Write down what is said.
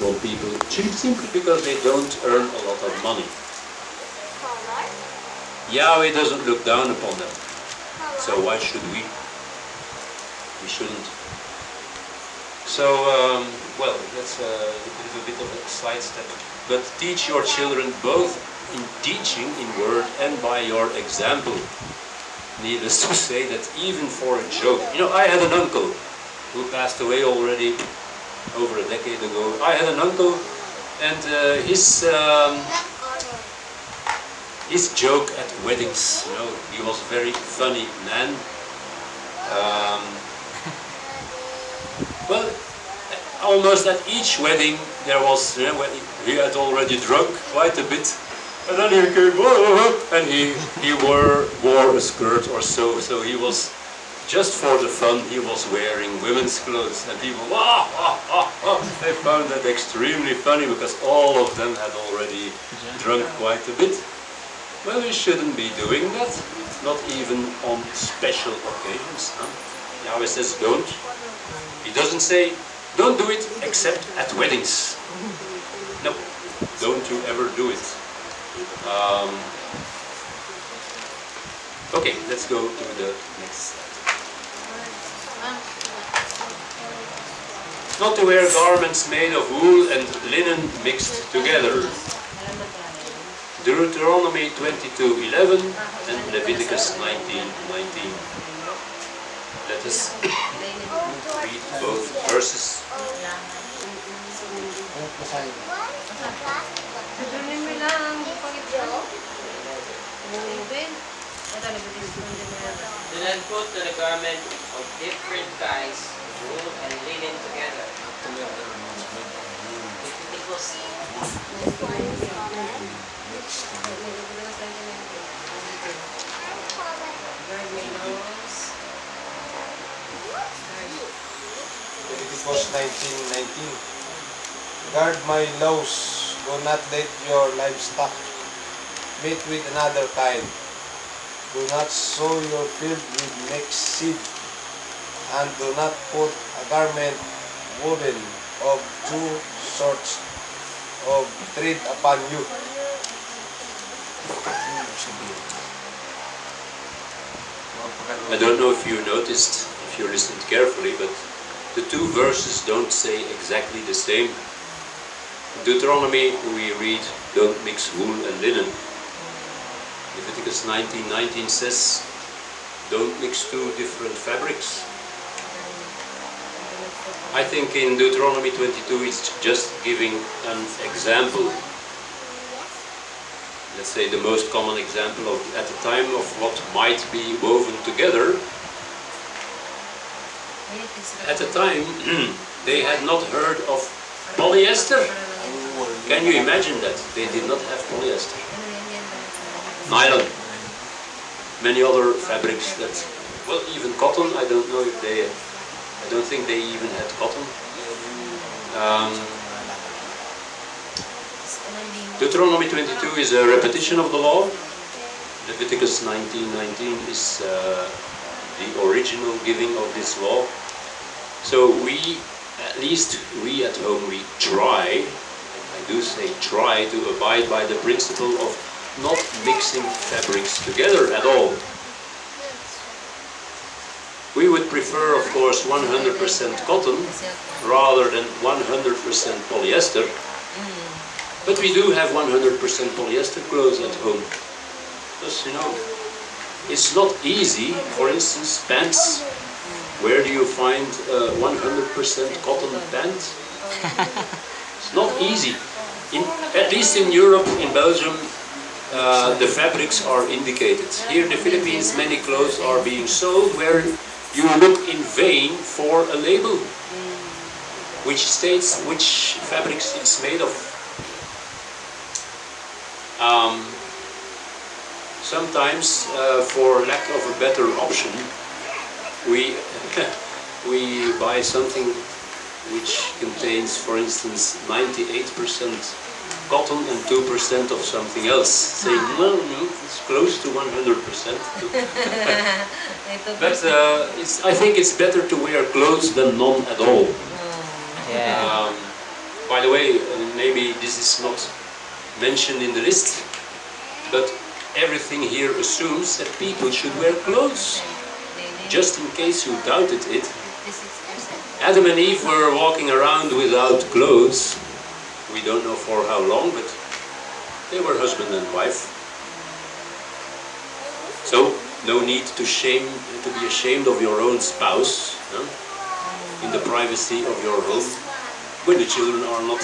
upon people simply because they don't earn a lot of money. Yahweh doesn't look down upon them. So why should we? We shouldn't. So, well, that's a little bit of a sidestep. But teach your children both in teaching, in word, and by your example. Needless to say that even for a joke. You know, I had an uncle who passed away already over a decade ago. I had an uncle, and his joke at weddings, you know, he was a very funny man. Well, almost at each wedding there was, you know, he had already drunk quite a bit, and then he came, and he wore a skirt or so. So he was, just for the fun, he was wearing women's clothes, and people, they found that extremely funny because all of them had already drunk quite a bit. Well, we shouldn't be doing that, not even on special occasions. Huh? Yahweh says don't. He doesn't say don't do it except at weddings. No, don't you ever do it. Okay, let's go to the next slide. Not to wear garments made of wool and linen mixed together. Deuteronomy 22:11 and Leviticus 19:19. Let us read both verses. Do not put the garment of different kinds, wool and linen together. Leviticus 19:19. Guard my laws. Do not let your livestock meet with another kind. Do not sow your field with mixed seed, and do not put a garment woven of two sorts of thread upon you. I don't know if you noticed, if you listened carefully, but the two verses don't say exactly the same. In Deuteronomy we read, don't mix wool and linen. Leviticus 19:19 says, don't mix two different fabrics. I think in Deuteronomy 22 it's just giving an example. Let's say the most common example of at the time of what might be woven together. At the time they had not heard of polyester. Can you imagine that? They did not have polyester. Nylon, many other fabrics that, well, even cotton, I don't know if they, I don't think they even had cotton. Deuteronomy 22 is a repetition of the law. Leviticus 19:19 is the original giving of this law. So we, at least we at home, we try, I do say try, to abide by the principle of not mixing fabrics together at all. We would prefer, of course, 100% cotton rather than 100% polyester. But we do have 100% polyester clothes at home. Because, you know, it's not easy. For instance, pants. Where do you find 100% cotton pant? It's not easy. At least in Europe, in Belgium, the fabrics are indicated. Here in the Philippines, many clothes are being sold where you look in vain for a label which states which fabrics it's made of. Sometimes, for lack of a better option, we buy something which contains, for instance, 98% cotton and 2% of something else, saying no, it's close to 100%. But I think it's better to wear clothes than none at all. Yeah. By the way, maybe this is not mentioned in the list, but everything here assumes that people should wear clothes. Just in case you doubted it, Adam and Eve were walking around without clothes. We don't know for how long, but they were husband and wife. So, no need to be ashamed of your own spouse, in the privacy of your home, when the children are not.